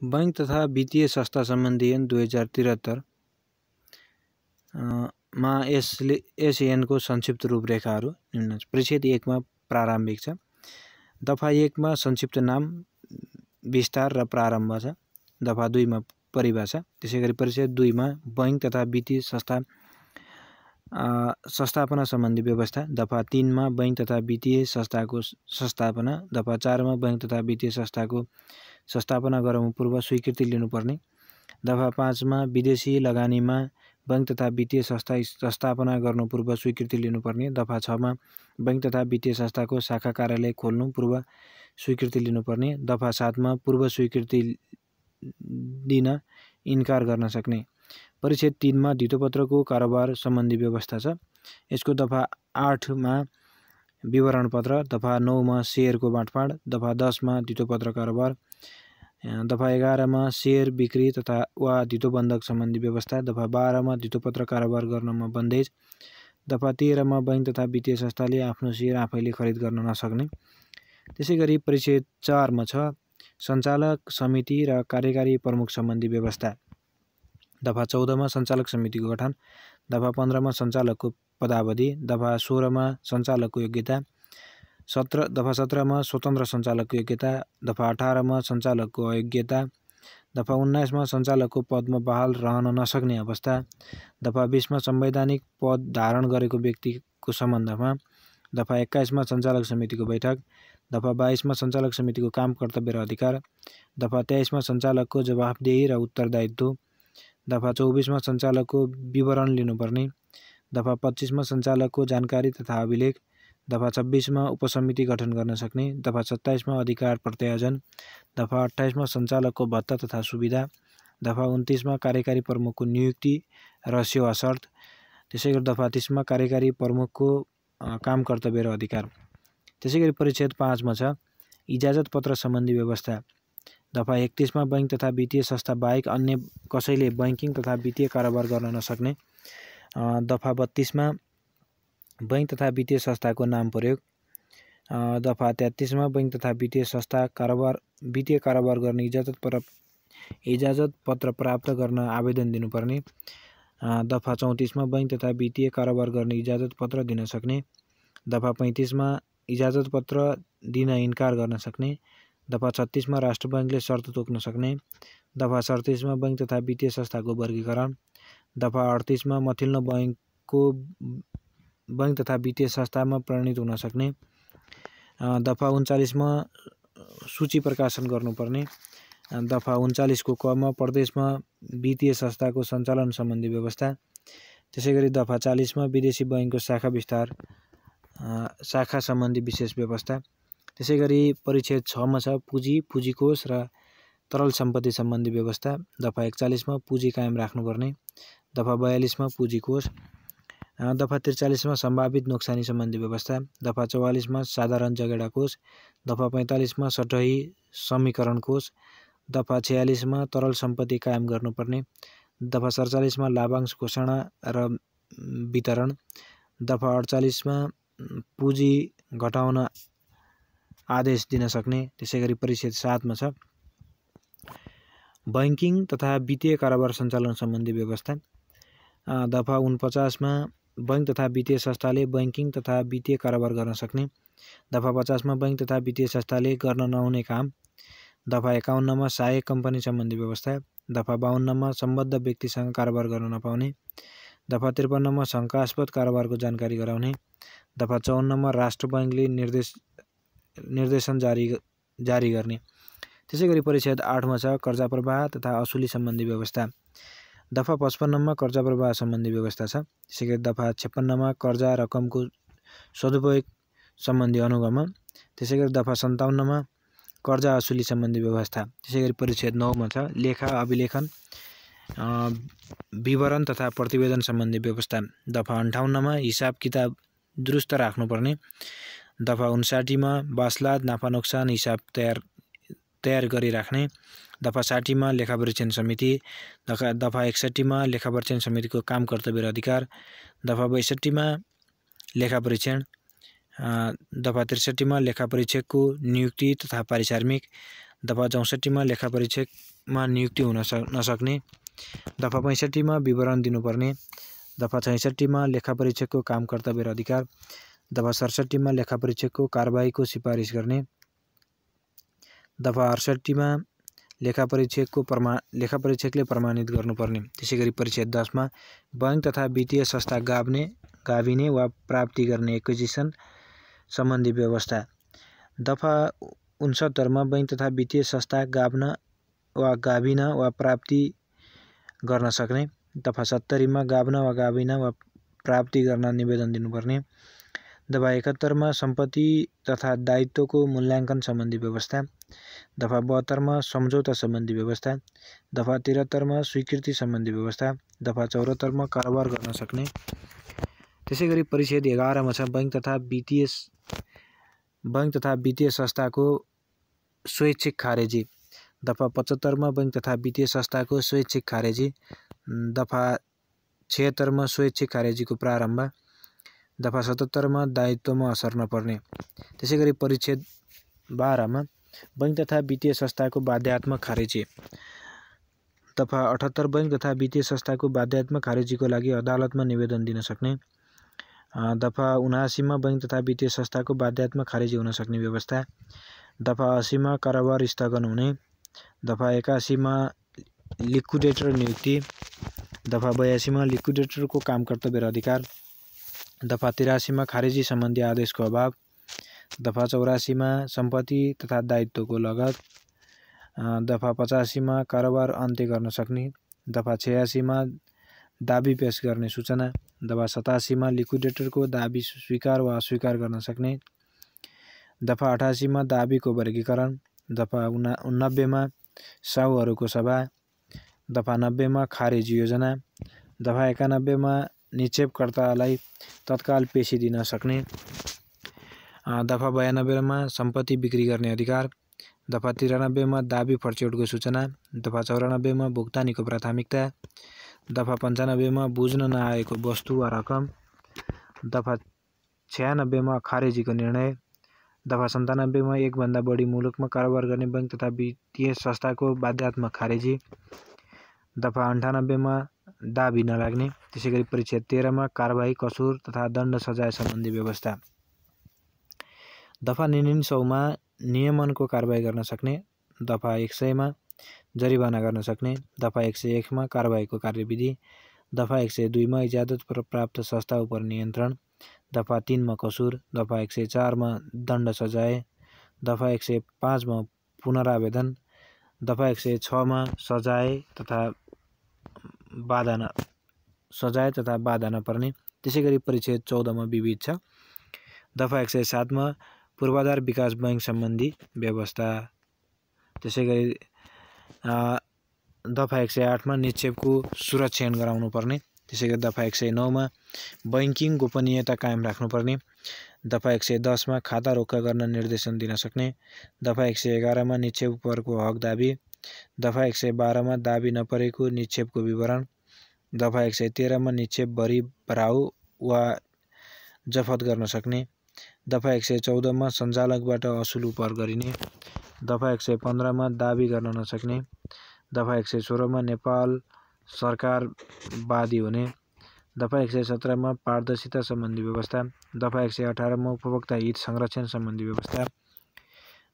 Bank तथा वित्तीय संस्था सम्बन्धी ऐन 2073 मा एसएन को संक्षिप्त रूपरेखाहरू निम्न छ। परिच्छेद 1 मा प्रारम्भिक छ। दफा 1 मा संक्षिप्त नाम, विस्तार र प्रारम्भ छ। दफा 2 मा परिभाषा। त्यसैगरी परिच्छेद 2 मा बैंक तथा वित्तीय संस्था संस्थापना सम्बन्धी व्यवस्था। दफा 3 मा बैंक तथा वित्तीय संस्थाको संस्थापना। दफा 4 मा बैंक तथा वित्तीय संस्थाको संस्थापना गराउनु पूर्व स्वीकृति लिनुपर्ने। दफा 5 मा विदेशी लगानीमा बैंक तथा वित्तीय संस्था स्थापना गर्नु पूर्व स्वीकृति लिनुपर्ने। दफा 6 मा बैंक तथा वित्तीय संस्थाको शाखा कार्यालय खोल्नु पूर्व स्वीकृति लिनुपर्ने। दफा 7 मा पूर्व स्वीकृति दिन इन्कार गर्न सक्ने। परिच्छेद 3 मा धितोपत्रको कारोबार सम्बन्धी व्यवस्था छ। यसको दफा 8 मा विवरण पत्र। दफा 9 मा सेयरको बाँडफाँड। दफा 10 मा धितोपत्र कारोबार। दफा 11 मा सेयर बिक्री तथा वा धितोबन्धक सम्बन्धी व्यवस्था। दफा 12 मा धितोपत्र कारोबार गर्नमा बन्देज। दफा 13 मा बैंक तथा वित्तीय संस्थाले आफ्नो सेयर आफैले खरिद गर्न नसक्ने। त्यसैगरी परिच्छेद 4 मा छ सञ्चालक समिति र कार्यकारी प्रमुख सम्बन्धी व्यवस्था। दफा 14 मा सञ्चालक समितिको गठन। दफा 15 मा सञ्चालकको पदावधि। दफा 16 मा सञ्चालकको योग्यता। दफा 17 मा स्वतन्त्र सञ्चालकको योग्यता। दफा 18 मा सञ्चालकको अयोग्यता। दफा 19 मा सञ्चालकको पदमा बहाल रहन नसक्ने अवस्था। दफा 20 मा संवैधानिक पद धारण गरेको व्यक्तिको सम्बन्धमा। दफा 21 मा सञ्चालक समितिको बैठक। दफा 22 मा सञ्चालक समितिको काम, कर्तव्य र अधिकार। दफा 23 मा सञ्चालकको जवाफदेही र उत्तरदायित्व। दफा 24 मा सञ्चालकको विवरण लिनुपर्ने। दफा 25 मा सञ्चालकको जानकारी तथा अभिलेख। दफा 26 मा उपसमिति गठन गर्न सक्ने। दफा 27 मा अधिकार प्रत्यायोजन। दफा 28 मा सञ्चालकको भत्ता तथा सुविधा। दफा 29 मा कार्यकारी प्रमुखको नियुक्ति र सेवा शर्त। त्यसैगरी दफा 30 मा कार्यकारी प्रमुखको काम, कर्तव्य र अधिकार। त्यसैगरी परिच्छेद 5 मा छ इजाजत पत्र सम्बन्धी व्यवस्था। दफा 31 मा बैंक तथा वित्तीय संस्था बाहेक अन्य कसैले बैंकिङ तथा वित्तीय कारोबार गर्न नसक्ने। दफा 32 मा बैंक तथा वित्तीय संस्थाको नाम प्रयोग। दफा 33 मा बैंक तथा वित्तीय संस्था वित्तीय कारोबार गर्ने इजाजत पत्र प्राप्त गर्न आवेदन दिनुपर्ने। दफा 34 मा बैंक तथा वित्तीय कारोबार गर्ने इजाजत पत्र दिन सक्ने। दफा 35 मा इजाजत पत्र दिन इन्कार गर्न सक्ने। दफा 36 मा राष्ट्र बैंकले शर्त तोक्न सक्ने। दफा 37 मा बैंक तथा वित्तीय संस्थाको वर्गीकरण। दफा 38 मा मथिल्लो बैंक तथा वित्तीय संस्थामा परिणत हुन सक्ने। दफा 39 मा सूची प्रकाशन गर्नुपर्ने। दफा 39 को क मा प्रदेशमा वित्तीय संस्थाको सञ्चालन सम्बन्धी व्यवस्था। त्यसैगरी दफा 40 मा विदेशी बैंकको शाखा सम्बन्धी विशेष व्यवस्था। त्यसैगरी परिच्छेद 6 मा छ पुँजीकोष र तरल सम्पत्ति सम्बन्धी व्यवस्था। दफा 41 मा पुँजी कायम राख्नुपर्ने। दफा 42 मा पुँजीकोष। दफा 43 मा सम्भावित नोक्सानी सम्बन्धी व्यवस्था। दफा 44 मा साधारण जगेडा कोष। दफा 45 मा सटही समीकरण कोष। दफा 46 मा तरल सम्पत्ति कायम गर्नुपर्ने। दफा 47 मा लाभांश घोषणा र वितरण। दफा 48 मा पुँजी घटाउन आदेश दिन सक्ने। त्यसैगरी परिच्छेद 7 मा छ बैंकिङ तथा वित्तीय कारोबार सञ्चालन सम्बन्धी व्यवस्था। दफा 49 मा बैंक तथा वित्तीय संस्थाले बैंकिङ तथा वित्तीय कारोबार गर्न सक्ने। दफा 50 मा बैंक तथा वित्तीय संस्थाले गर्न नहुने काम। दफा 51 मा सहायक कम्पनी सम्बन्धी व्यवस्था। दफा 52 मा सम्बद्ध व्यक्तिसँग कारोबार गर्न नपाउने। दफा 53 मा शङ्कास्पद कारोबारको जानकारी गराउने। दफा 54 मा राष्ट्र बैंकले निर्देशन जारी गर्ने। त्यसैगरी परिच्छेद 8 मा छ कर्जा प्रवाह तथा असुली सम्बन्धी व्यवस्था। दफा 55 मा कर्जा प्रवाह सम्बन्धी व्यवस्था छ। त्यसैगरी दफा 56 मा कर्जा रकमको सदुपयोग सम्बन्धी अनुगमन। त्यसैगरी दफा 57 मा कर्जा असुली सम्बन्धी व्यवस्था। त्यसैगरी परिच्छेद 9 मा छ लेखा अभिलेखन विवरण तथा प्रतिवेदन सम्बन्धी व्यवस्था। दफा 58 मा हिसाब किताब दुरुस्त राख्नुपर्ने। दफा 59 मा वासलाद नाफा नोक्सान हिसाब तयार गरिराख्ने। दफा 60 मा लेखापरीक्षण समिति। दफा 61 मा लेखापरीक्षण समितिको काम, कर्तव्य र अधिकार। दफा 62 मा लेखापरीक्षण। दफा 63 मा लेखापरीक्षकको नियुक्ति तथा पारिश्रमिक। दफा 64 मा लेखा परीक्षकमा नियुक्ति हुन नसक्ने। दफा 65 मा विवरण दिनुपर्ने। दफा 66 मा लेखा परीक्षकको काम कर्तव्य र अधिकार। दफा 67 मा लेखा परीक्षकको कारबाहीको सिफारिस गर्ने। दफा 68 मा लेखा परीक्षकले प्रमाणित गर्नुपर्ने। त्यसैगरी परिच्छेद 10 मा बैंक तथा वित्तीय संस्था गाभिने वा प्राप्ति गर्ने एक्विजिसन सम्बन्धी व्यवस्था। दफा 69 मा बैंक तथा वित्तीय संस्था गाभिन वा प्राप्ति गर्न सक्ने। दफा 70 मा गाभिन वा प्राप्ति गर्न निवेदन दिनुपर्ने। दफा 71 मा सम्पत्ति तथा दायित्वको मूल्याङ्कन सम्बन्धी व्यवस्था। दफा 72 मा सम्झौता सम्बन्धी व्यवस्था। दफा 73 मा स्वीकृति सम्बन्धी व्यवस्था। दफा 74 मा कारोबार गर्न सक्ने। त्यसैगरी परिच्छेद 11 मा छ बैंक तथा वित्तीय संस्थाको स्वैच्छिक खारेजी। दफा 75 मा बैंक तथा वित्तीय संस्थाको स्वैच्छिक खारेजी। दफा 76 मा स्वैच्छिक खारेजीको प्रारम्भ। दफा 77 मा दायित्वमा असर नपर्ने। त्यसैगरी परिच्छेद 12 मा बैंक तथा वित्तीय संस्थाको बाध्यात्मक खारेजी। दफा 78 बैंक तथा वित्तीय संस्थाको बाध्यात्मक खारेजीको लागि अदालतमा निवेदन दिन सक्ने। दफा 79 मा बैंक तथा वित्तीय संस्थाको बाध्यात्मक खारेजी हुन सक्ने व्यवस्था। दफा 80 मा कारोबार स्थगन हुने। दफा 81 मा लिक्विडेटर नियुक्ति। दफा 82 मा लिक्विडेटरको काम कर्तव्य र अधिकार। दफा 83 मा खारेजी सम्बन्धी आदेशको अभाव। दफा 84 मा सम्पत्ति तथा दायित्वको लगत। दफा 85 मा कारोबार अन्त्य गर्न सक्ने। दफा 86 मा दाबी पेश गर्ने सूचना। दफा 87 मा लिक्विडेटरको दाबी स्वीकार वा अस्वीकार गर्न सक्ने। दफा 88 मा दाबीको वर्गीकरण। दफा 89 मा साहुहरूको सभा। दफा 90 मा खारेजी योजना। दफा 91 मा निक्षेपकर्तालाई तत्काल पेशी दिन सक्ने। दफा 92 मा सम्पत्ति बिक्री गर्ने अधिकार। दफा 93 मा दाबी फर्चौटको सूचना। दफा 94 मा भुक्तानीको प्राथमिकता। दफा 95 मा बुझ्न नआएको वस्तु वा रकम। दफा 96 मा खारेजीको निर्णय। दफा 97 मा एकभन्दा बढी मुलुकमा कारोबार गर्ने बैंक तथा वित्तीय संस्थाको बाध्यात्मक खारेजी। दफा 98 मा दाबी नलाग्ने। त्यसैगरी परिच्छेद 13 मा कारबाही कसुर तथा दण्ड सजाय सम्बन्धी व्यवस्था। दफा 99 मा नियमनको कारबाही गर्न सक्ने। दफा 100 मा जरिवाना गर्न सक्ने। दफा 101 मा कारबाहीको कार्यविधि। दफा 102 मा इजाजत प्राप्त संस्था उपर नियन्त्रण। दफा 3 मा कसुर। दफा 104 मा दण्ड सजाय। दफा 105 मा पुनरावेदन। दफा 106 मा सजाय तथा बाधा नपर्ने। त्यसैगरी परिच्छेद 14 मा विविध छ। दफा 107 मा पूर्वाधार विकास बैंक सम्बन्धी व्यवस्था। त्यसैगरी दफा 108 मा निक्षेपको सुरक्षण गराउनु पर्ने। त्यसैगरी दफा 109 मा बैंकिङ गोपनीयता कायम राख्नुपर्ने। दफा 110 मा खाता रोक्का गर्न निर्देशन दिन सक्ने। दफा 111 मा निक्षेप उपरको हक दाबी। दफा 112 मा दाबी नपरेको निक्षेपको विवरण। दफा 113 मा निक्षेप भरि भराउ वा जफत गर्न सक्ने। दफा 114 मा सञ्चालकबाट असुल उपर गरिने। दफा 115 मा दाबी गर्न नसक्ने। दफा 116 मा नेपाल सरकार वादी हुने। दफा 117 मा पारदर्शिता सम्बन्धी व्यवस्था। दफा 118 मा उपभोक्ता हित संरक्षण सम्बन्धी व्यवस्था।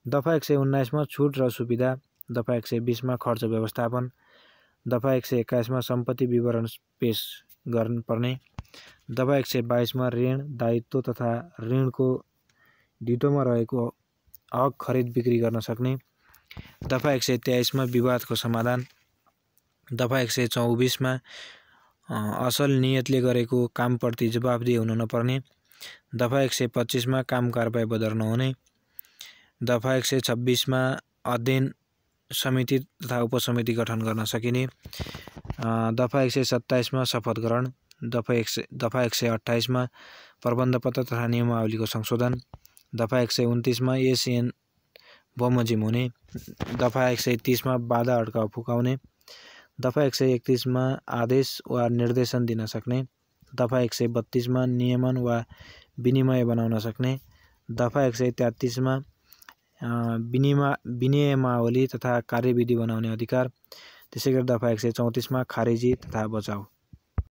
दफा 119 मा छुट र सुविधा। दफा 120 मा खर्च व्यवस्थापन। दफा 121 मा सम्पत्ति विवरण पेश गर्नुपर्ने। दफा 122 मा ऋण, दायित्व तथा ऋणको धितोमा रहेको हक खरिद बिक्री गर्न सक्ने। दफा 123 मा विवादको समाधान। दफा 124 मा असल नियतले गरेको कामप्रति जवाफदेही हुन नपर्ने। दफा 125 मा काम कारबाही बदर नहुने। दफा 126 मा अध्ययन समिति तथा उपसमिति गठन गर्न सकिने। दफा 127 मा शपथ ग्रहण। दफा 128 मा प्रबन्ध पत्र तथा नियमावलीको संशोधन। दफा 129 मा एसएन बमोजिम हुने। दफा 130 मा बाधा अड्काउ फुकाउने। दफा 131 मा आदेश वा निर्देशन दिन सक्ने। दफा 132 मा नियमन वा विनिमय बनाउन सक्ने। दफा 133 मा विनियमावली तथा कार्यविधि बनाउने अधिकार। त्यसै गरी दफा 134 मा खारेजी तथा बचाउ।